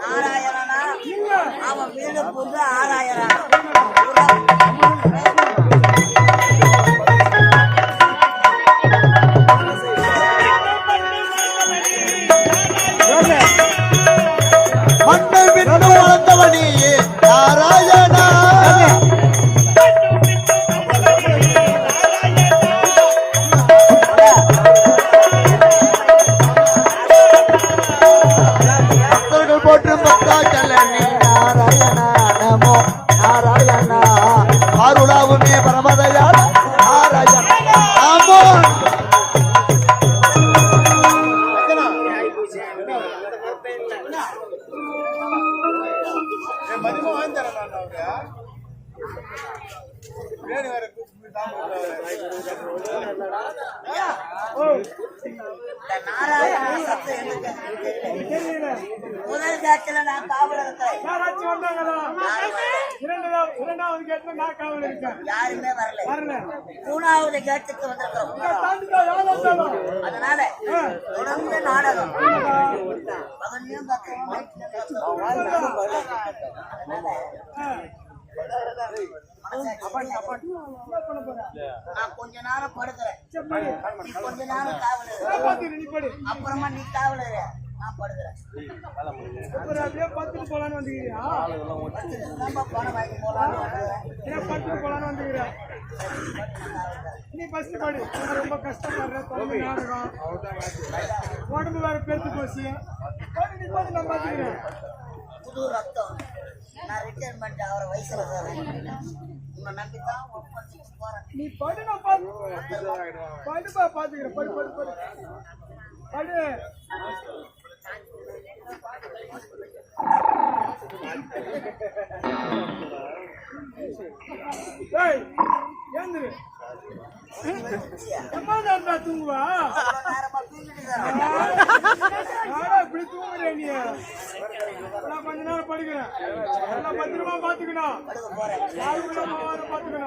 நாராயணனா அவன் வீடு புது ஆராயணா மண்ணை விட்டு வளர்ந்தவனே நாராயணா போற்றும் பக்தாச்சலனே நாராயணா நமோ நாராயணா அருளாவுமே பரமதயாள நாராயணா நமோ முதல் காட்சியில நான் காவல் இருக்கிறேன். யாருமே வரல. மூணாவது கேட்டுக்கு வந்திருக்கிறோம். அதனால தொடர்ந்து நாடகம் பகல்லையும் நான் கொஞ்ச நேரம் படுக்கிறேன். நீ கொஞ்ச நேரம் காவல் அப்புறமா நீ காவல் நான் படுக்கிறேன். பணம் வாங்கி போலான்னு நீ ஃபர்ஸ்ட் படி. ரொம்ப கஷ்டப்படுற நாடகம் உடம்பு வேற பெருத்து போச்சு. நான் பாத்துக்கிறேன். புது ரத்தம் நான் ரிட்டையர்மெண்ட் ஆகிற வயசுல உன்னை நம்பித்தான் போறேன். நீ படு நான் படுப்பா பாத்துக்கிறேன். படு படு படு படு. ஏந்திரு தூங்குவா இப்படி தூங்குறே நீ. நான் கொஞ்ச நேரம் படுக்கிறேன். எல்லாம் பத்திரமா பாத்துக்கணும். பாத்துக்கணும் பத்திரமா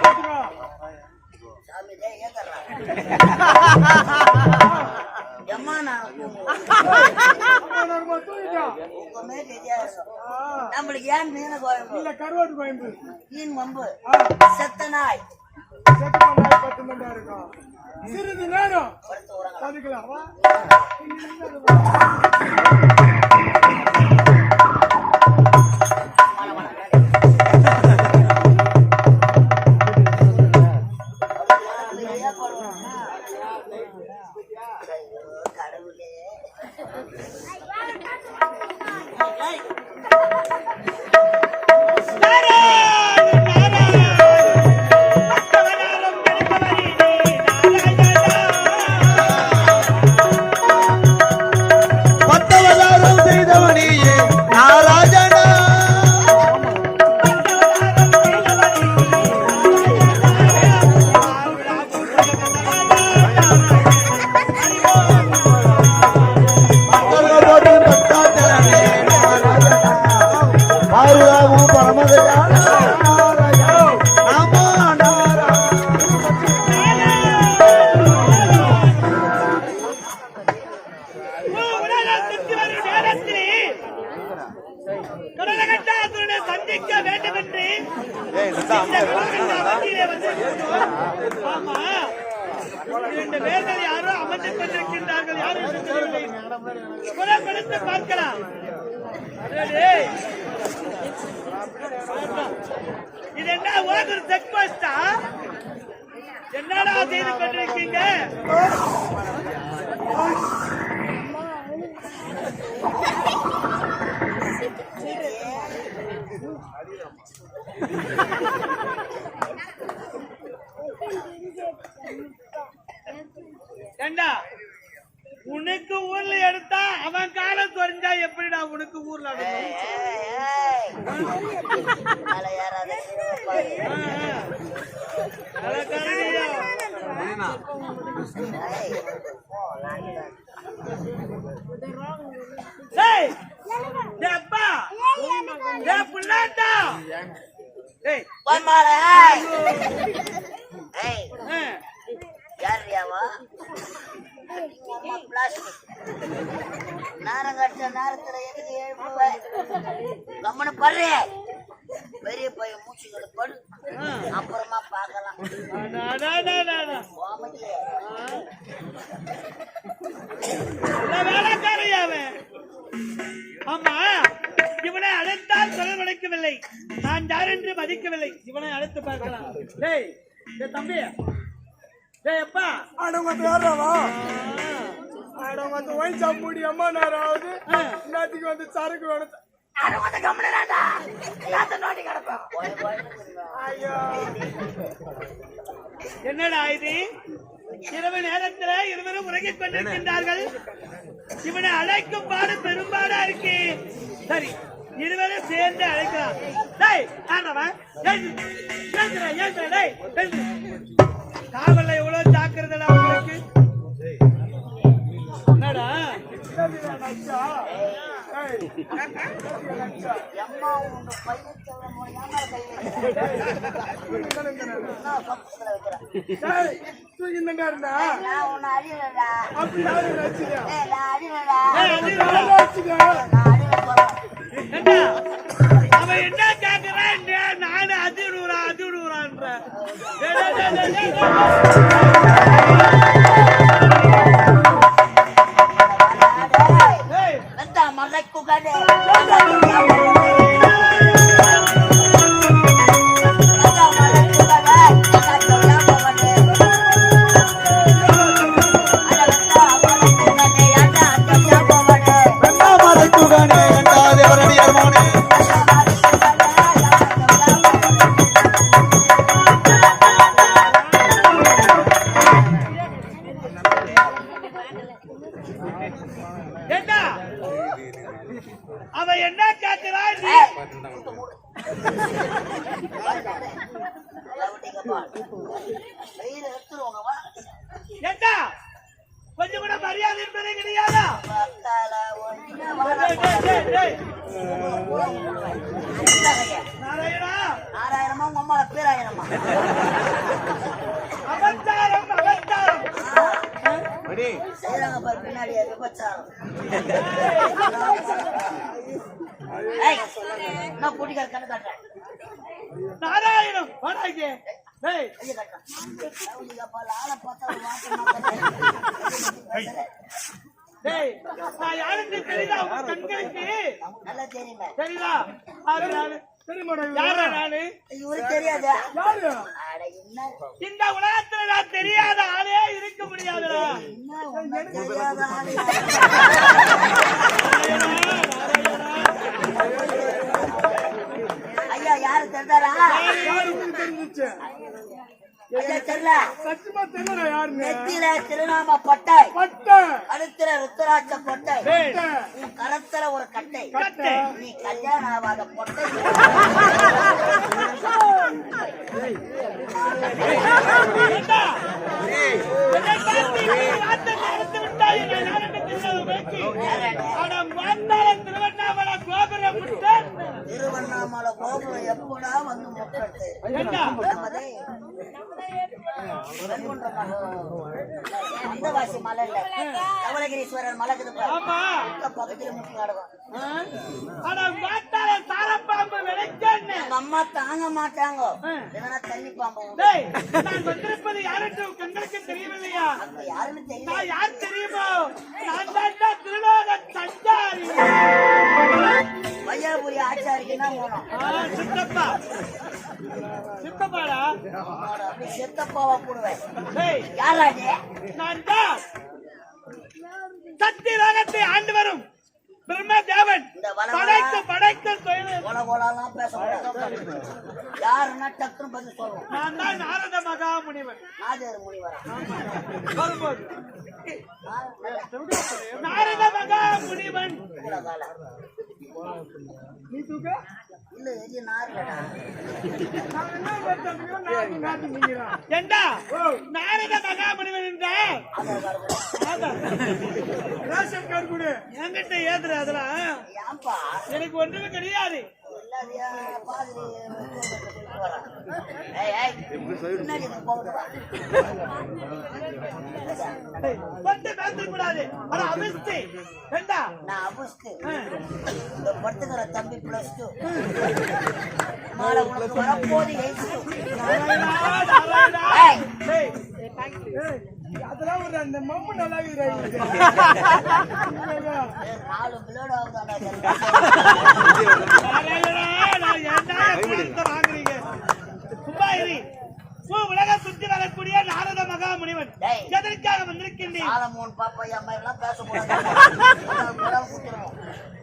பாத்துக்கோ. நம்மளுக்கு ஏன் மீன கோயம்பு இல்ல கருவாட்டு கோயம்பு மீன் வம்பு செத்த நாய் இருக்கும். சிறிது நேரம் பாத்துக்கலாம். சந்திக்க வேண்டும் என்று இரண்டு பேர்கள் யாரோ அமர்ந்து கொண்டிருக்கின்றார்கள். யாரும் புறப்படுத்து பார்க்கலாம். இது என்ன ஒரு செக் போஸ்டா? என்னடா செய்து கொண்டிருக்கீங்க? ஏண்டா உனக்கு ஊர்ல எடுத்தா அவன் காலம் தெரிஞ்சா எப்படிடா உனக்கு ஊர்ல அம்மாவா அம்மா பிளாஸ்டிக் நேரம் கட்ட நேரத்துல எதுக்கு எழுப்புவேன் கம்மனு படுறே பெரிய பையன் மூச்சுகளை படு அப்புறமா பார்க்கலாம் ஆமா இவனை அழைத்தால் சொல்ல நடக்கவில்லை நான் யார் என்று மதிக்கவில்லை இவனை அழைத்து பார்க்கலாம் டேய் தம்பி டேய் அப்பா ஆடவங்க யாராவா ஆடவங்க ஒயின் ஷாப் மூடி அம்மா நேராவது இன்னத்துக்கு வந்து சரக்கு வேணும் என்னடா இது இரவு நேரத்தில் இருவரும் உறங்கிக் கொண்டிருக்கின்றார்கள் இவனை அழைக்கும் பாடு பெரும்பாடா இருக்கு சரி இருவரும் சேர்ந்து அழைக்கலாம் காவல்ல எவ்வளவு ஜாக்கிரதா உங்களுக்கு என்னடா அவன் என்ன கேக்குறான் நானு அதிடுறான்ற அவன் என்ன கேட்கிறான் கொஞ்சம் கூட மரியாதை என்பதே கிடையாதா நாராயணமா உங்க அம்மா பேராயணமா அவதாரம் அவதாரம் செய்யறாங்க பாரு பின்னாடி விபச்சாரம் நான் கூட்டிக்கார கண்ணு காட்டுறேன் நாராயணம் வாடாங்க ஆளை பார்த்தா நான் யாருக்கு தெரியுதா உங்க கண்களுக்கு நல்லா தெரியுமே தெரியுதா யாரா நானு இவரு தெரியாது இந்த உலகத்துல நான் தெரியாத ஆளே இருக்க முடியாதுடா தெரியாத ஆளு ஐயா யாரு தெரிந்தாரா தெரிஞ்சிச்சு ஐயா தெரியல சத்தியமா தெரியல யாருன்னு நெத்தியில திருநாம பட்டை பட்டை கழுத்துல ருத்ராட்ச பொட்டை பட்டை உன் கரத்துல ஒரு கட்டை கட்டை. நீ கல்யாணம் ஆகாத பொட்டை திருவண்ணாமலை கோபுரம் எப்படா வந்து முட்டது அந்தவாசி மலை இல்ல தவளகிரீஸ்வரர் மலை பக்கத்துல முட்டி ஆடுவான் அம்மா தாங்க மாட்டாங்க இல்லைன்னா தண்ணி பாம்பு வந்திருப்பது யாருக்கு கண்களுக்கு தெரியவில்லையா அங்க யாருன்னு தெரியல நான் யார் தெரியுமோ நான் தான் திருலோக சஞ்சாரி வையாபுரி ஆச்சாரிக்குன்னா போனோம் சித்தப்பா சித்தப்பாடா அப்படி சித்தப்பாவா போடுவேன் ஏய் யாரா நீ நான் தான் சக்தி லோகத்தை ஆண்டு வரும் பிரம்மதேவன் படைக்க கோலாம் பேசக்கூடாது யாருன்னா டக்குன்னு பதில் சொல்லுவோம் நான் தான் நாரத மகாமுனிவன் நாதேர் முனிவரா வரும்போது நாரத மகாமுனிவன் நீ தூக்க இல்ல இது நாரடா ஏண்டா நாரத மகாமுனிவன் என்றால் ரேஷன் கார்டு கொடு என்கிட்ட ஏதுற அதெல்லாம் ஏன்பா எனக்கு ஒன்றுமே கிடையாது இல்ல இல்லாதியா பாதிரி வரான். ஏய் பின்னாடி போகுது. வந்து பேசக்கூடாது. ஆனா அபிஷ்டி வேண்டா. நான் அபுஸ்து இந்த படுத்துக்கிற தம்பி +2 மாலை உனக்கு வரப்போது 8. அதெல்லாம் ஒரு அந்த மம்மு நல்லா இருக்குது. 4 பிளேட் ஆகுதாடா. வாங்குறீங்க சும்மா இரு. உலக சுற்றி வரக்கூடிய நாரத மகா முனிவன் எதற்காக வந்திருக்கின்றேன்? சாலமோன் பாப்பையா மாதிரி எல்லாம் பேசக்கூடாது.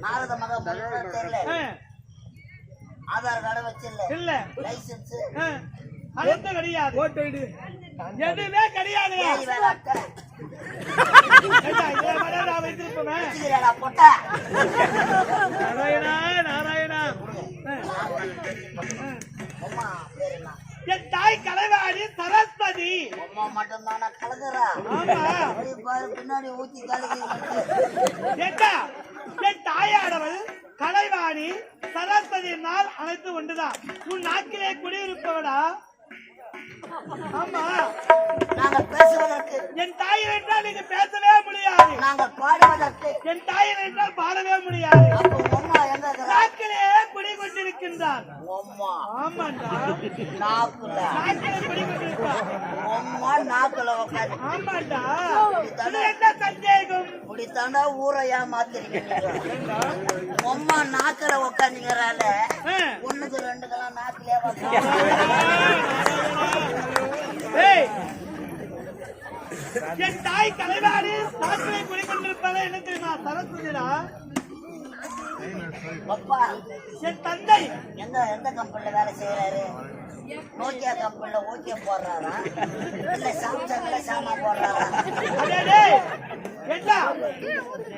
நாரத மகா முனிவன் தெரியல. ஆதார் கார்டு வச்சில்ல, இல்ல லைசன்ஸ் அனைத்து கிடையாது, ஓட்டு ஐடி எதுவுமே கிடையாது. போட்டா நாராயணா நாராயணா. அம்மா பேரு என்ன? என் தாய் கலைவாணி சரஸ்வதி. அம்மா மட்டும்தானா கலக்குறா? ஆமா. பாரு பின்னாடி ஊத்தி கலக்கு. ஏண்டா, என் தாயானவள் கலைவாணி சரஸ்வதி நாள் அனைத்து ஒன்றுதான். உன் நாக்கிலே குடியிருப்பவடா. ஆமா. நாங்க பேசுவதற்கு, என் தாயை என்றால் நீங்க பேசவே முடியாது. நாங்க பாடுவதற்கு, என் தாயை என்றால் பாடவே முடியாது. அப்போ அம்மா எங்க இருக்கிறா? நாக்கிலே குடி கொண்டிருக்கின்றார். அம்மா ஆமாண்டா, நாக்குல, நாக்கிலே குடி கொண்டிருக்கிறார். அம்மா நாக்குல உட்காந்து. ஆமாண்டா, இது என்ன சந்தேகம்? இப்படித்தாண்டா ஊரை ஏமாத்திருக்கீங்க. அம்மா நாக்குல உட்காந்துங்கிறால ஒண்ணுக்கு ரெண்டுக்கெல்லாம் நாக்குலயே ஏய், என் தாய் கலைவாணி நாக்கிலே குடி கொண்டிருப்பதை என்ன தெரியுமா? சரஸ்வதிடா. அப்பா என் தந்தை எந்த கம்பெனில வேலை செய்யறாரு? நோக்கியா கம்பெனில ஓகே போடுறாரா இல்ல சாம்சங்ல சாமா போடுறாரா?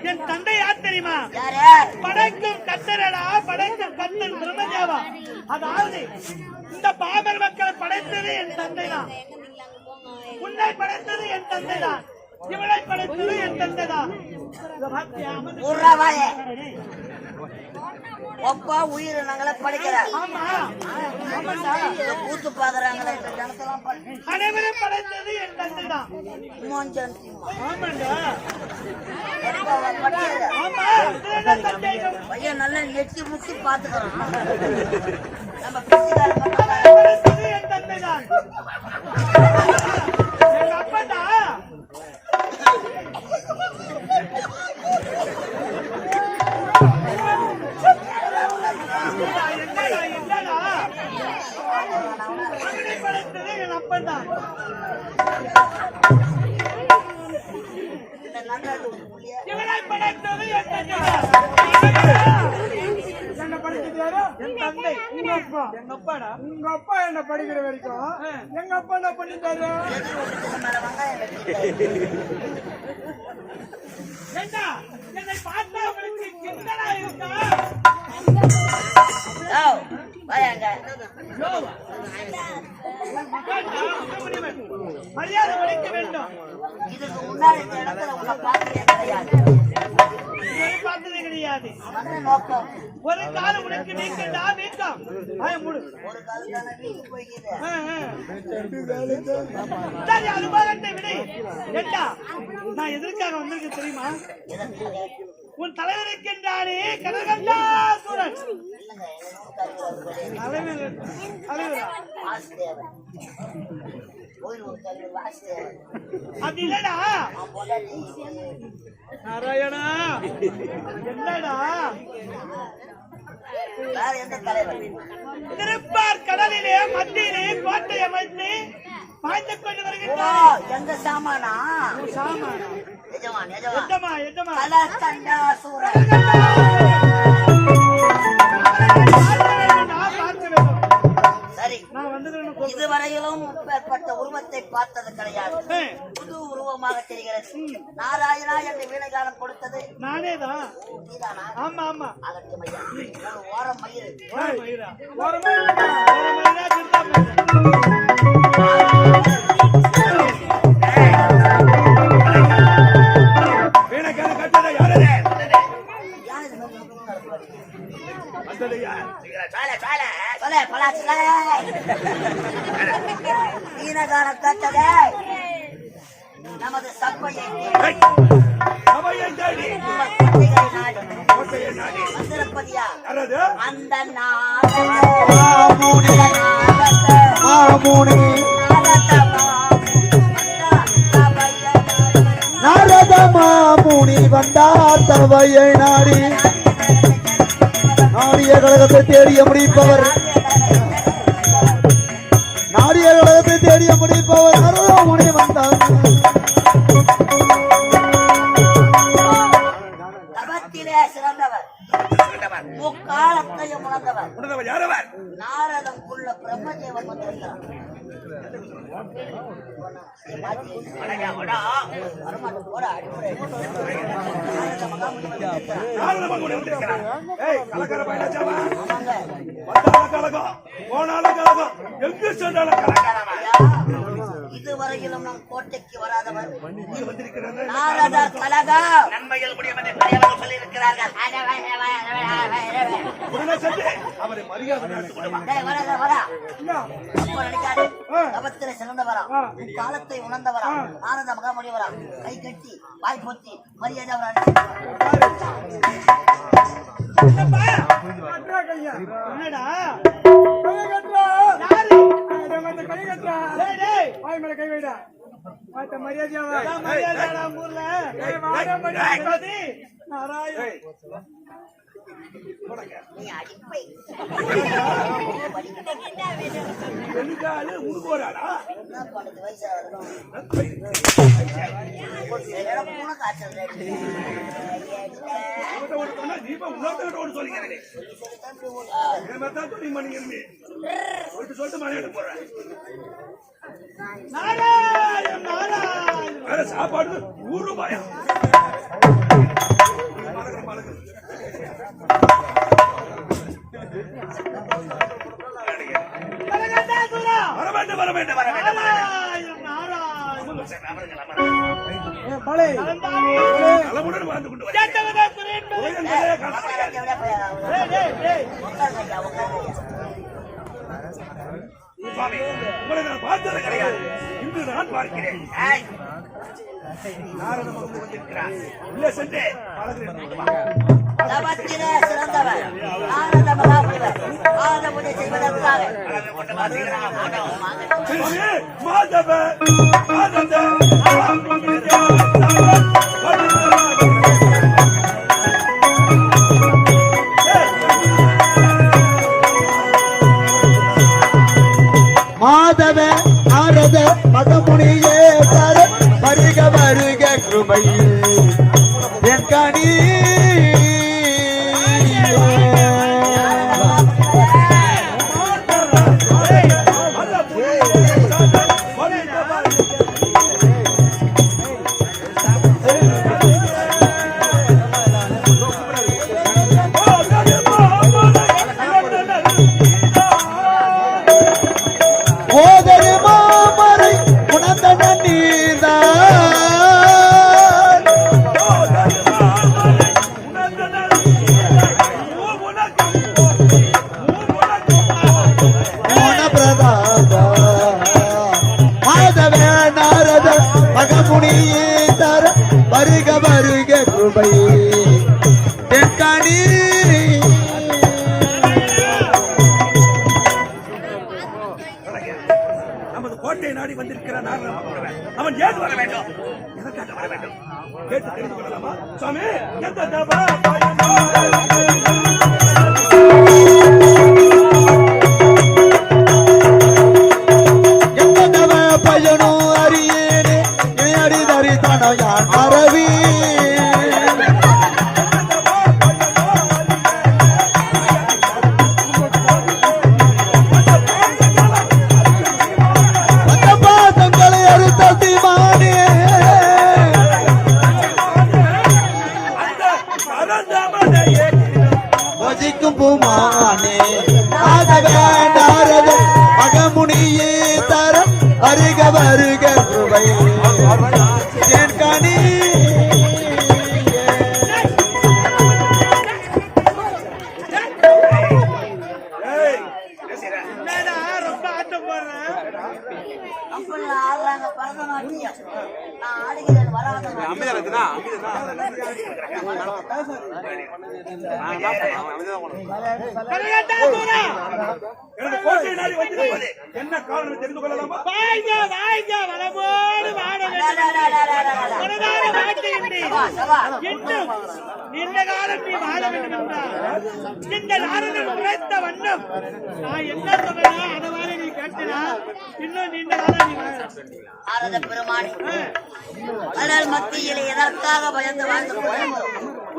என் தந்தை யார் தெரியுமா? யாரு? படைக்கும் கத்தரடா, படைக்கும் கத்தன் பிரம்மதேவா. அதாவது இந்த பாமர மக்களை படைத்தது என் தந்தை தான். உன்னை படைத்தது என் தந்தை தான். இவளை படைத்தது என் தந்தை தான். ஒப்பா உயிரினங்களை படிக்கிறார். ஆமா, கூத்து பாக்குறாங்களே ஜனத்தெல்லாம் அனைவரும் படைத்தது என் தந்தை தான். ஆமாண்டா, ஆமா. பையன் நல்லா நெட்டி முட்டி பாத்துக்கிறோம். நம்ம படைத்தது என் தந்தை தான். எங்க அப்பா படைத்தது என் அப்பன் தான். இவனை படைத்தது என் தந்தை தான். என்ன படிக்கிறது யாரு? என் தந்தை. உங்க அப்பா. எங்க அப்பாடா. உங்க அப்பா என்ன படிக்கிற வரைக்கும் எங்க அப்பா என்ன பண்ணிட்டாரு? ஏண்டா, என்னை பார்த்தா உங்களுக்கு கிண்டலா இருக்கா? மரியாதை கொடுக்க வேண்டும். இதுக்கு முன்னாடி இந்த இடத்துல உன்னை பார்த்ததே கிடையாது. இதை பார்த்ததே கிடையாது. என்ன நோக்கம்? ஒரு காலம் உனக்கு நீக்கண்டா நீக்கம். மூடு. ஒரு காலத்தான வீட்டு போய்க்குது. சரி, அனுபவத்தை விடு. ஏண்டா, நான் எதற்காக வந்திருக்கேன் தெரியுமா? உன் தலைவர் இருக்கின்றானே கடற்கண்டா சூரன். தலைவரா? வாசுதேவன். கோயில் ஒரு தலைவர் வாசுதேவன். அது இல்லடா. நாராயணா, என்னடா? வேற எந்த தலைவர்? திருப்பார் கடலிலே மத்தியிலே கோட்டை அமைத்து பாய்ந்து கொண்டு வருகின்றார். எந்த சாமானா? சாமான். எஜமான் எஜமா எஜமா கடற்கண்டா சூரன். நான் பார்க்க வேண்டும். சரி, நான் வந்து இதுவரையிலும் ஏற்பட்ட உருவத்தை பார்த்தது கிடையாது. புது உருவமாக தெரிகிறது. நாராயணா என்று வீணைகாலம் கொடுத்தது நானே தான். நீதானா? ஆமா ஆமா. அதற்கு மையா ஒரு ஓரம் மயிறு. மயிரா ஒரு மயிரா திருத்தா மயிரா. வீணைக்கான கட்டட யாரே? யார் இது மாதிரி நடப்பாரு? சொல்ல பலாச்சுல ஈனகான கட்டதே நமது சப்பையை வந்திருப்பதியா அந்த நாரத மாமுனி வந்தார் தவையை நாடி நாடிய கழகத்தை தேடிய முடிப்பவர் நாடிய கழகத்தை தேடிய முடிப்பவர் நாரத முனி வந்தார் தபத்திலே சிறந்தவர் முக்காலத்தையும் உணர்ந்தவர் யாரவர் நாரதம் உள்ள பிரம்மதேவன் வந்திருக்கிறார் இதுவரையிலும் நம் கோட்டைக்கு வராதவர் நாரதர் கலகம் நன்மையில் முடியும் என்று பெரியவர்கள் சொல்லியிருக்கிறார்கள். அவரை மரியாதை தபத்திலே சிறந்தவரா காலத்தை உணர்ந்தவரா நாரத மகாமுனிவரா கை கட்டி வாய் பொத்தி மரியாதை என்னடா கை வைடா மரியாதை சாப்பாடு 100 ரூபாயா உங்களை நான் பார்த்தது கிடையாது, இன்று நான் பார்க்கிறேன். நாரதம் வந்திருக்கிறார். உள்ளே சென்று தபத்திலே சிறந்தவர் நாரத மகாமுனிவர் ஆத பூஜை செய்வதற்காக மாதவ நாரத மகமுனியே தர வருக வருக கிருபையில் என் கணி ஓதரு மாமரை உணர்ந்த நீர்தான் பிரதாபா மாதவ நாரத மகமுனியே தர வருக வருக கிருபை தென்காணி நமது கோட்டை நாடி வந்திருக்கிறான். அவன் ஏன் வர வேண்டும், எதற்காக வர வேண்டும் கேட்டு தெரிந்து கொள்ளலாமா? சுவாமி, எந்த பயனோ அறியேனே அடிதறி தனையான் மரவி பாதங்களை அறுத்த தீமானே வசிக்கும் பூமானே நாரத மகமுனியே தர வருக வருக கிருபை என் கனி என்ன காரணம் தெரிந்து கொள்ளலாமா? இன்னும் நீண்ட காலம் நீ வாழ வேண்டும் என்றால் இந்த நாரதன் உரைத்த வண்ணம் நான் என்ன சொல்றேனோ அதை நீ கேட்டினா இன்னும் நீண்ட காலம் நீ வாழ. நாரத பெருமானி கடல் மத்தியில் எதற்காக பயந்து வாழ்ந்து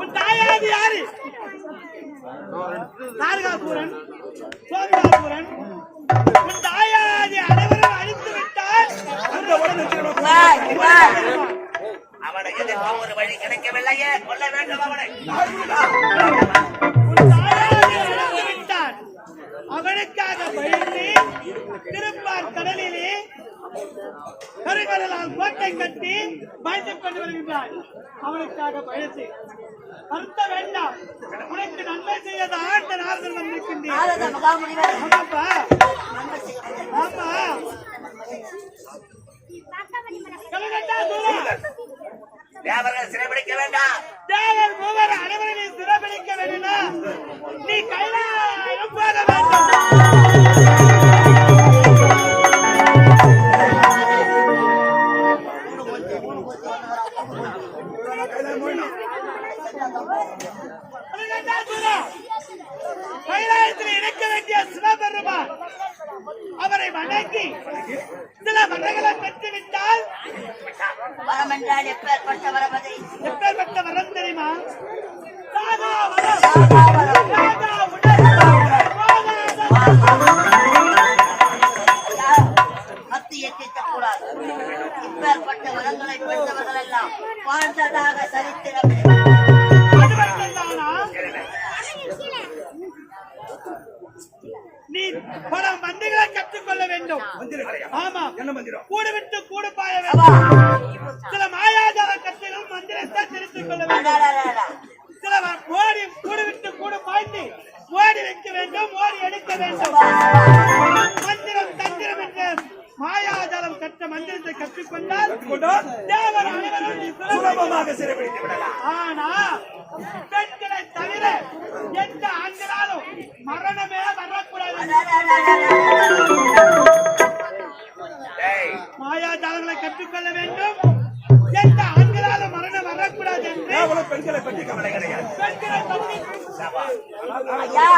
உன் தாயாது யாரு? நாரகாபுரன், சோமகாபுரன். உன் தாயாதி அனைவரும் அழித்து விட்டால் அவனுக்கு எதிர்க்க ஒரு வழி கிடைக்கவில்லையே, கொல்ல வேண்டும் அவனை. உன் தாயாதி அழித்து விட்டான். அவனுக்காக பயந்து திருப்பார் கடலிலே கருங்கடலால் கோட்டை கட்டி பயந்து கொண்டு வருகின்றான். அவனுக்காக பயந்து வருத்த வேண்டாம். உனக்கு நன்மை செய்யத ஆண்ட நாரதன் வந்திருக்கின்றேன். நாரத மகாமுனிவர் ஆமாப்பா, நன்மை செய்ய ஆமா. கலகட்டா தூரம் தேவர்கள் சிறைபிடிக்க வேண்டாம். தேவர் மூவர் அனைவரையும் சிறப்பிடிக்க வேண்டுமா? நீ கைலாயம் போக வேண்டும். கைலாயத்தில் இணைக்க வேண்டிய சிவபெருமான் அவரை வணங்கி சில வரங்களை பெற்றுவிட்டால் வரம் என்றால் எப்பேற்பட்ட வரமதை எப்பேற்பட்ட வரம் தெரியுமா? சாகா வரம். சாகா உடல் மத்தியை தீட்டக்கூடாது. இப்பேற்பட்ட வரங்களை பெற்றவர்கள் எல்லாம் வாழ்ந்ததாக சரித்திரம். நீ பல மந்திரங்களை கற்றுக்கொள்ள வேண்டும். ஆமா, என்ன மந்திரம்? கூடு விட்டு கூடு பாய வேண்டும். சில மாயாஜால கற்றுகளும் மந்திரத்தை தெரிந்து கொள்ள வேண்டும். சில ஓடி கூடு விட்டு கூடு பாய்ந்து ஓடி வைக்க வேண்டும், ஓடி எடுக்க வேண்டும். மந்திரம் தந்திரம் என்ற மாயாஜாலம் கற்ற மந்திரத்தை கற்றுக்கொண்டால் தேவர் அனைவரும் சுலபமாக சிறைபிடித்து விடலாம். ஆனா பெண்களை தவிர எந்த ஆண்களாலும் மரணமே வரக்கூடாது. மாயாஜாலங்களை கற்றுக்கொள்ள வேண்டும். எந்த ஆண்களாலும் மரணம் வரக்கூடாது என்று பெண்களை பற்றி கவலை கிடையாது. பெண்களை பற்றி ஐயா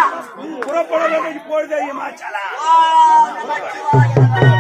புறப்பட வேண்டும் இப்பொழுதே. ஓ நமச்சிவாய.